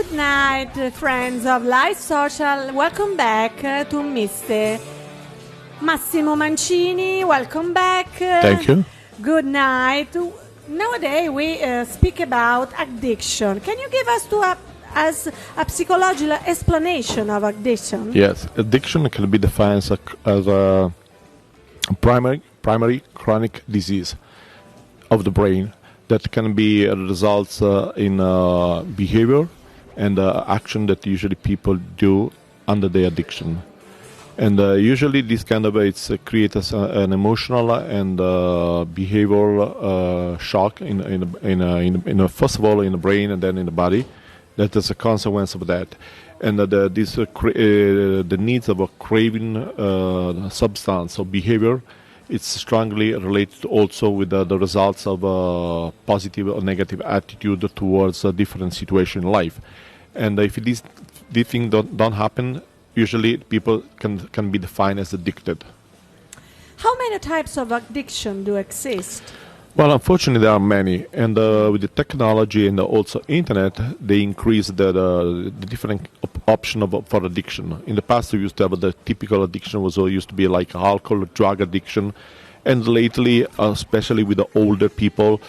Good night, friends of Life Social. Welcome back to Mr. Massimo Mancini. Welcome back. Thank you. Good night. Nowadays we speak about addiction. Can you give us as a psychological explanation of addiction? Yes, addiction can be defined as a primary chronic disease of the brain that can be results in behavior and action that usually people do under the addiction. And usually this kind of creates an emotional and behavioral shock in first of all in the brain and then in the body. That is a consequence of that. And the needs of a craving substance or behavior, it's strongly related also with the results of a positive or negative attitude towards a different situation in life. And if these things don't happen, usually people can be defined as addicted. How many types of addiction do exist? Well, unfortunately, there are many, and with the technology and also internet, they increase the different option for addiction. In the past, we used to have the typical addiction used to be like alcohol, drug addiction, and lately, especially with the older people,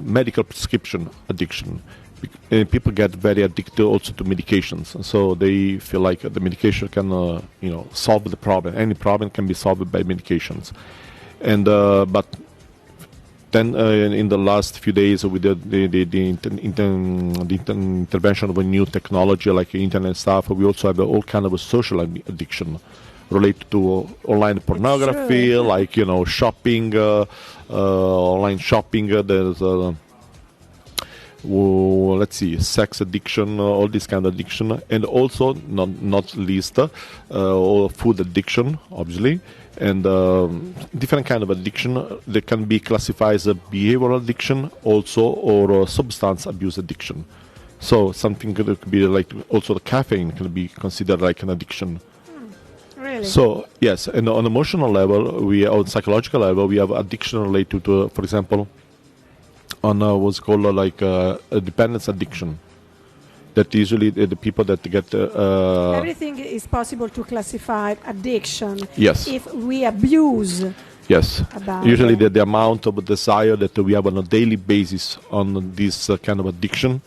medical prescription addiction. People get very addicted also to medications, so they feel like the medication can, solve the problem. Any problem can be solved by medications, and but. Then in the last few days with the intervention of a new technology like internet stuff, we also have all kind of a social addiction related to online pornography, like shopping, online shopping. There's let's see, sex addiction, all this kind of addiction, and also not least food addiction, obviously. And different kind of addiction that can be classified as a behavioral addiction also or substance abuse addiction. So something that could be like also the caffeine can be considered like an addiction. Really? So yes, and on emotional level, on psychological level, we have addiction related to, for example, on what's called like a dependence addiction. That usually the people that get... Everything is possible to classify addiction. Yes. If we abuse. Yes. Usually the amount of desire that we have on a daily basis on this kind of addiction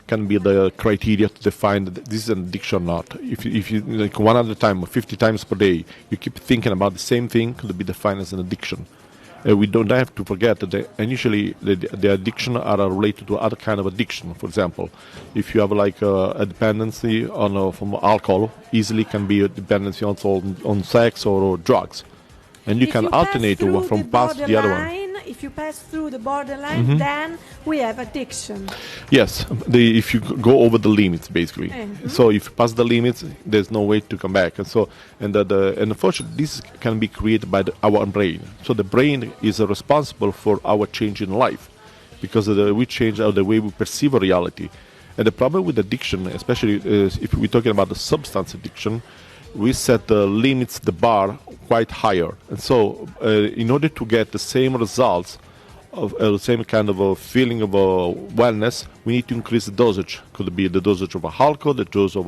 can be the criteria to define that this is an addiction or not. If you like 100 times or 50 times per day, you keep thinking about the same thing, could be defined as an addiction. We don't have to forget that initially the addiction are related to other kind of addiction. For example, if you have like a dependency from alcohol, easily can be a dependency also on sex or drugs, and you can alternate from past the other one. If you pass through the borderline, then we have addiction. Yes, if you go over the limits, basically. So if you pass the limits, there's no way to come back. And so, and unfortunately, this can be created by our brain. So the brain is responsible for our change in life, because we change the way we perceive reality. And the problem with addiction, especially if we're talking about the substance addiction, we set the limits, the bar, quite higher. And so in order to get the same results, of the same kind of a feeling of wellness, we need to increase the dosage. Could be the dosage of alcohol, the dose of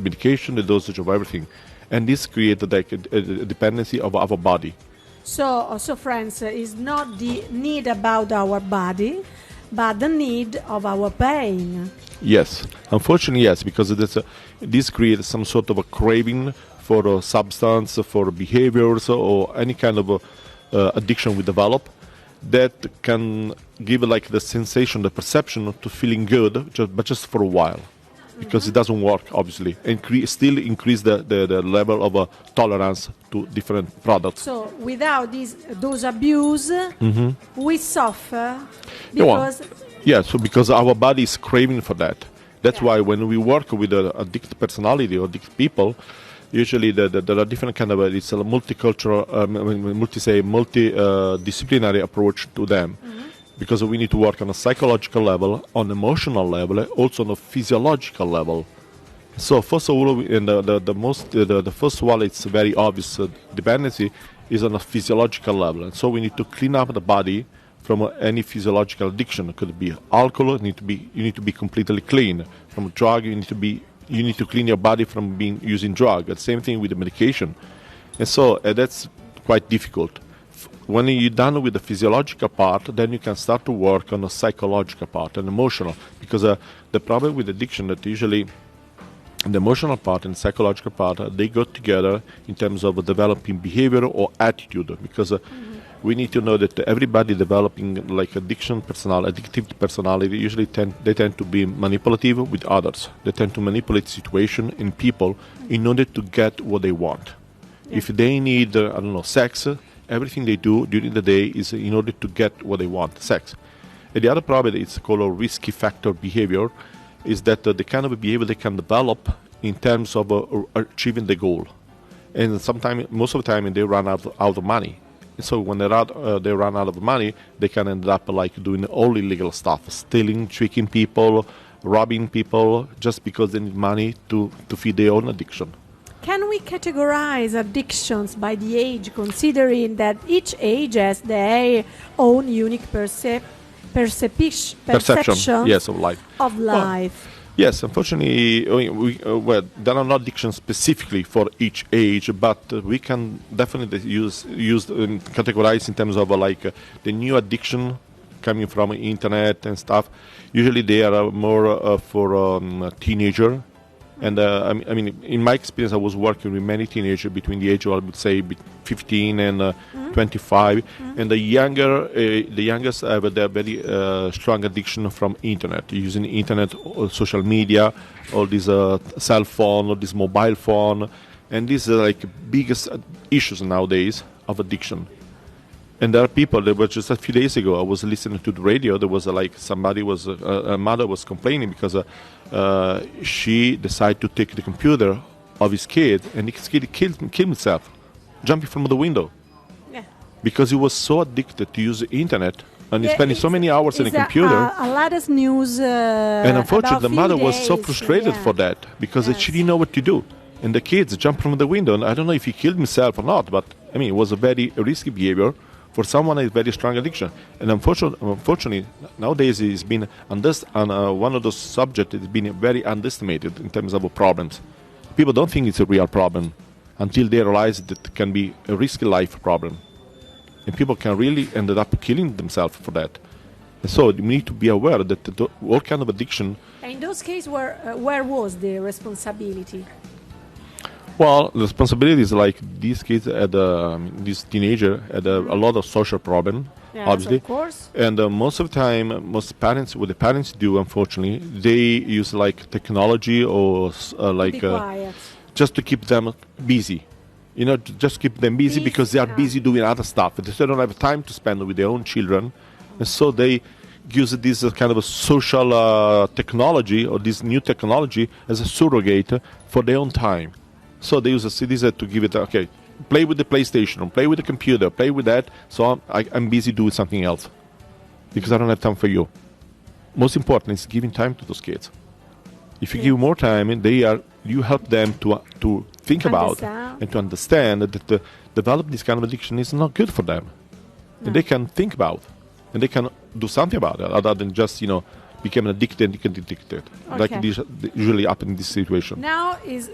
medication, the dosage of everything. And this creates like a dependency of our body. So friends, it's not the need about our body, but the need of our pain. Yes, unfortunately, yes, because this creates some sort of a craving for a substance, for behaviors, or any kind of addiction we develop that can give like the sensation, the perception to feeling good, but just for a while, because it doesn't work, obviously, and still increase the level of tolerance to different products. So without those abuse, we suffer because... Yeah, so because our body is craving for that. That's why when we work with addicted personality or addicted people, usually there are different kind of it's a multicultural, multidisciplinary approach to them, because we need to work on a psychological level, on emotional level, also on a physiological level. So first of all, the first one, it's very obvious dependency is on a physiological level, and so we need to clean up the body from any physiological addiction. It could be alcohol. You need to be completely clean. From a drug, you need to clean your body from using drug. The same thing with the medication, and so that's quite difficult. When you're done with the physiological part, then you can start to work on the psychological part and emotional. Because the problem with addiction that usually the emotional part and psychological part, they go together in terms of developing behavior or attitude. Because we need to know that everybody developing like addictive personality, usually tend to be manipulative with others. They tend to manipulate situation in people in order to get what they want. Yeah. If they need, sex, everything they do during the day is in order to get what they want, sex. And the other problem is called a risky factor behavior, is that the kind of behavior they can develop in terms of achieving the goal. And most of the time, they run out of money. So when they run out of money, they can end up like doing all illegal stuff, stealing, tricking people, robbing people, just because they need money to feed their own addiction. Can we categorize addictions by the age, considering that each age has their own unique perception? Yes, of life. Well, yes, unfortunately, there are no addictions specifically for each age, but we can definitely use categorize in terms of the new addiction coming from internet and stuff. Usually, they are more for teenager. And in my experience, I was working with many teenagers between the age of, I would say, 15 and 25. And the youngest have a very strong addiction from internet, using internet, or social media, all this cell phone, or this mobile phone. And these are biggest issues nowadays of addiction. And there are people that were just a few days ago, I was listening to the radio, there was a mother was complaining because she decided to take the computer of his kid, and his kid killed himself, jumping from the window. Yeah. Because he was so addicted to use the internet, and he's spending so many hours in the computer. A lot of news. And unfortunately, the mother was so frustrated for that, because she didn't know what to do. And the kids jumped from the window, and I don't know if he killed himself or not, but it was a very risky behavior for someone with very strong addiction. And unfortunately, nowadays it's been one of those subjects that's been very underestimated in terms of problems. People don't think it's a real problem until they realize that it can be a risky life problem. And people can really end up killing themselves for that. And so we need to be aware that all kind of addiction... In those cases, where was the responsibility? Well, the responsibility is these kids this teenager had a lot of social problem, obviously. Of course. And most of the time, what the parents do, unfortunately, they use technology or just to keep them busy. Just keep them busy because they are busy doing other stuff. They don't have time to spend with their own children. And so they use this kind of a social technology, or this new technology, as a surrogate for their own time. So they use this to give it, play with the PlayStation, or play with the computer, play with that, so I'm busy doing something else because I don't have time for you. Most important is giving time to those kids. If you give more time, you help them to think about and to understand that develop this kind of addiction is not good for them. No. And they can think about, and they can do something about it other than just, became addicted, like this usually happen in this situation. Now is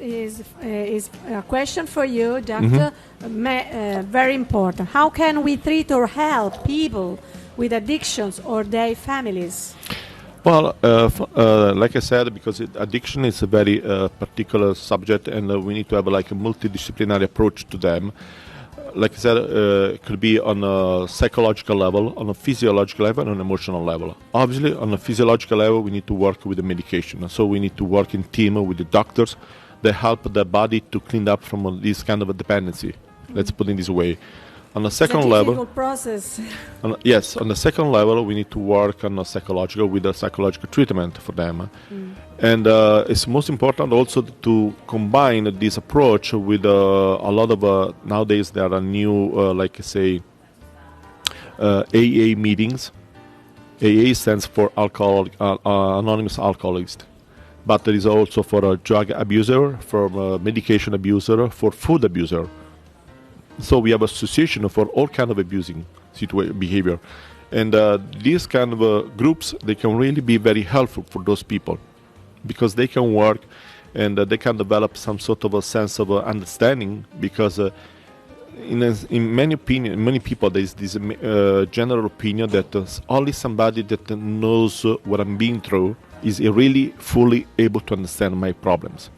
a question for you, Doctor. Very important. How can we treat or help people with addictions or their families? Well, like I said, because addiction is a very particular subject, and we need to have a multidisciplinary approach to them. Like I said, it could be on a psychological level, on a physiological level, and on an emotional level. Obviously, on a physiological level, we need to work with the medication. So we need to work in team with the doctors that help the body to clean up from this kind of a dependency. Let's put it this way. On the second level, difficult process. Yes, on the second level, we need to work on a psychological treatment for them. And it's most important also to combine this approach with a lot of nowadays there are new AA meetings. AA stands for Anonymous Alcoholist, but there is also for a drug abuser, for a medication abuser, for food abuser. So we have association for all kind of abusing behavior, And these kind of groups, they can really be very helpful for those people because they can work and they can develop some sort of a sense of understanding because in many people there is this general opinion that only somebody that knows what I'm being through is really fully able to understand my problems.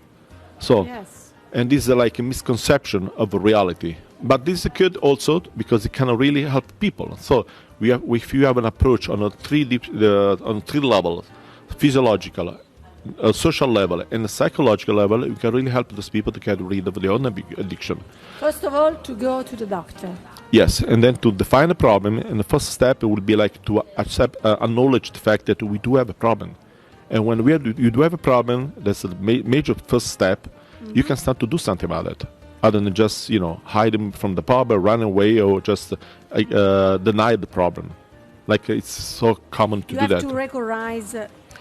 So, Yes. and this is like a misconception of reality. But this is good also because it can really help people. So if you have an approach on a three levels, physiological, social level, and a psychological level, you can really help those people to get rid of their own addiction. First of all, to go to the doctor. Yes, and then to define the problem, and the first step would be like to accept, acknowledge the fact that we do have a problem. And when you do have a problem, that's the major first step. You can start to do something about it, other than just hide them from the pub or run away or just deny the problem. Like it's so common to You do that. have to recognize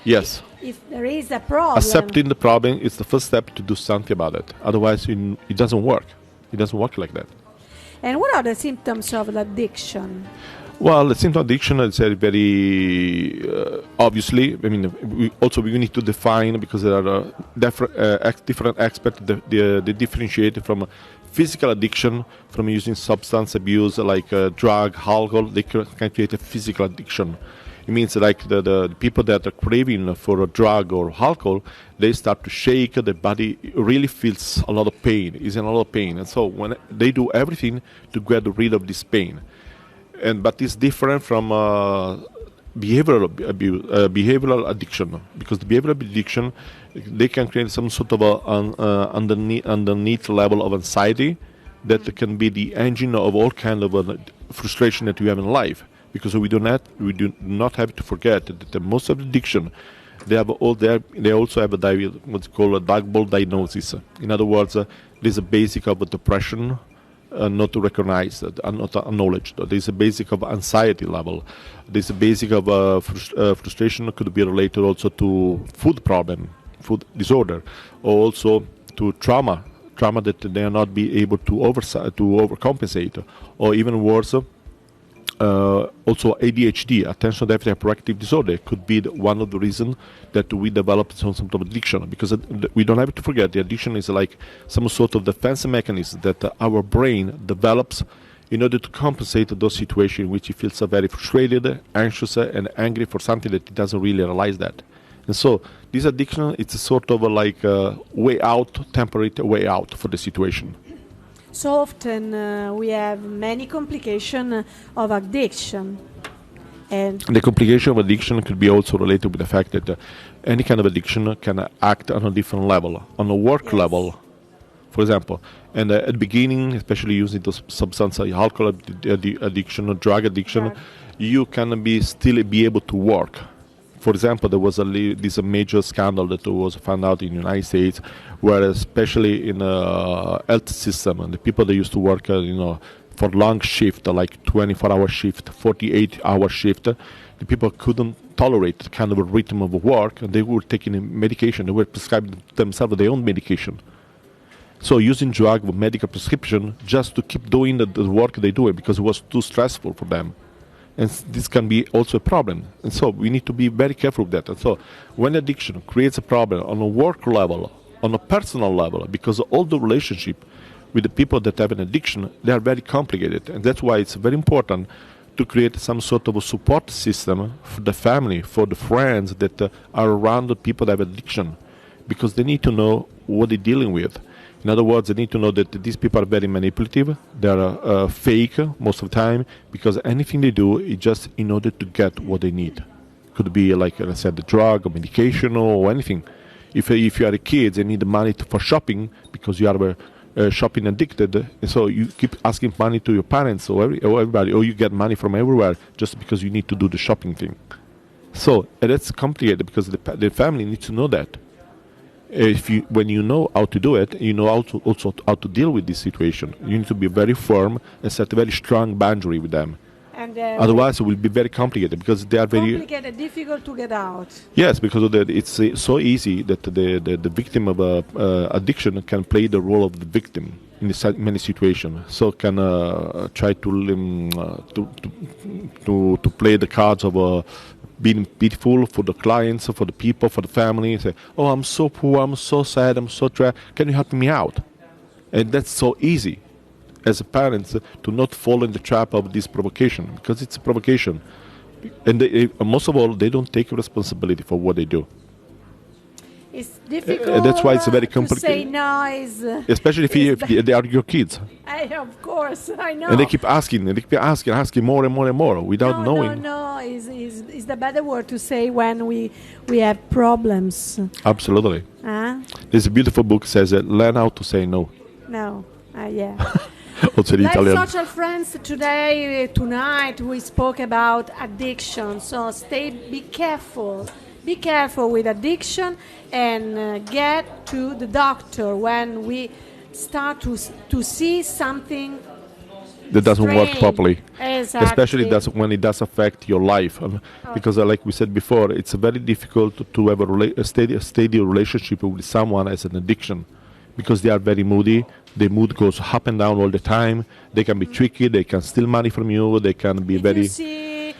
Yes, if there is a problem. accepting the problem is the first step to do something about it. Otherwise, it doesn't work. It doesn't work like that. And what are the symptoms of addiction? Well, the symptom addiction is very obviously. I mean, we need to define because there are different aspects that differentiate from physical addiction from using substance abuse like drug, alcohol. They can create a physical addiction. It means like the people that are craving for a drug or alcohol, they start to shake. Their body really feels a lot of pain. Is in a lot of pain, and so when they do everything to get rid of this pain. But it's different from behavioral abuse, behavioral addiction, because the behavioral addiction, they can create some sort of underneath level of anxiety that can be the engine of all kind of frustration that you have in life. Because we do not have to forget that most of the addiction, they also have what's called a double diagnosis. In other words, there's a basic of a depression. Not recognized, not acknowledged. There's a basic of anxiety level. There's a basic of frustration could be related also to food problem, food disorder, or also to trauma that they are not be able to overcompensate, or even worse. Also ADHD, attention deficit hyperactive disorder, could be one of the reasons that we develop some sort of addiction, because we don't have to forget the addiction is like some sort of defense mechanism that our brain develops in order to compensate those situations in which it feels very frustrated, anxious, and angry for something that it doesn't really realize that. And so this addiction, it's a sort of like a way out, temporary way out for the situation. So often we have many complications of addiction. And the complication of addiction could be also related with the fact that any kind of addiction can act on a different level, on a work level, for example. And at the beginning, especially using those substances, alcohol addiction or drug addiction, you can still be able to work. For example, there was this major scandal that was found out in the United States, where especially in the health system, and the people that used to work, for long shift, like 24-hour shift, 48-hour shift, the people couldn't tolerate the kind of a rhythm of work, and they were taking medication. They were prescribing themselves their own medication. So using drug with medical prescription just to keep doing the work they do, because it was too stressful for them. And this can be also a problem. And so we need to be very careful with that. And so when addiction creates a problem on a work level, on a personal level, because all the relationship with the people that have an addiction, they are very complicated. And that's why it's very important to create some sort of a support system for the family, for the friends that are around the people that have addiction, because they need to know what they're dealing with. In other words, they need to know that these people are very manipulative. They are fake most of the time, because anything they do is just in order to get what they need. Could be, like I said, the drug or medication or anything. If you are a kid, they need the money for shopping because you are shopping addicted. And so you keep asking money to your parents or everybody, or you get money from everywhere just because you need to do the shopping thing. So that's complicated because the family needs to know that. When you know how to do it, you know also how to deal with this situation. You need to be very firm and set a very strong boundary with them. And otherwise, it will be very complicated because they are very complicated, difficult to get out. Yes, because it's so easy that the victim of addiction can play the role of the victim. in many situations. So can try to play the cards of being pitiful for the clients, for the people, for the family. Say, oh, I'm so poor, I'm so sad, I'm so trapped. Can you help me out? And that's so easy as a parent to not fall in the trap of this provocation, because it's a provocation. And most of all, they don't take responsibility for what they do. It's difficult. That's why it's very to complicated. say no is, especially if they are your kids. Of course, I know. And they keep asking, asking more and more and more without knowing. No, is the better word to say when we have problems. Absolutely. There's a beautiful book that says learn how to say no. No, yeah. Also in like Italian. social friends, tonight we spoke about addiction. So be careful. Be careful with addiction and get to the doctor when we start to see something that doesn't work properly. Exactly. Especially when it does affect your life. Because like we said before, it's very difficult to have a steady relationship with someone as an addiction, because they are very moody. Their mood goes up and down all the time. They can be tricky. They can steal money from you. They can be very... You see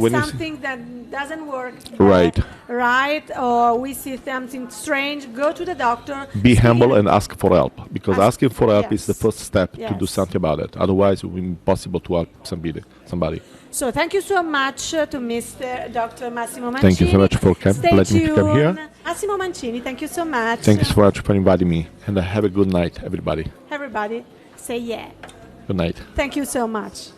something that doesn't work right, or we see something strange, go to the doctor. Be humble and ask for help, because asking for help is the first step to do something about it. Otherwise, it will be impossible to help somebody. So thank you so much to Mr. Dr. Massimo Mancini. Thank you so much for letting me come here. Massimo Mancini, thank you so much. Thank you so much for inviting me, and have a good night, everybody. Everybody, say yeah. Good night. Thank you so much.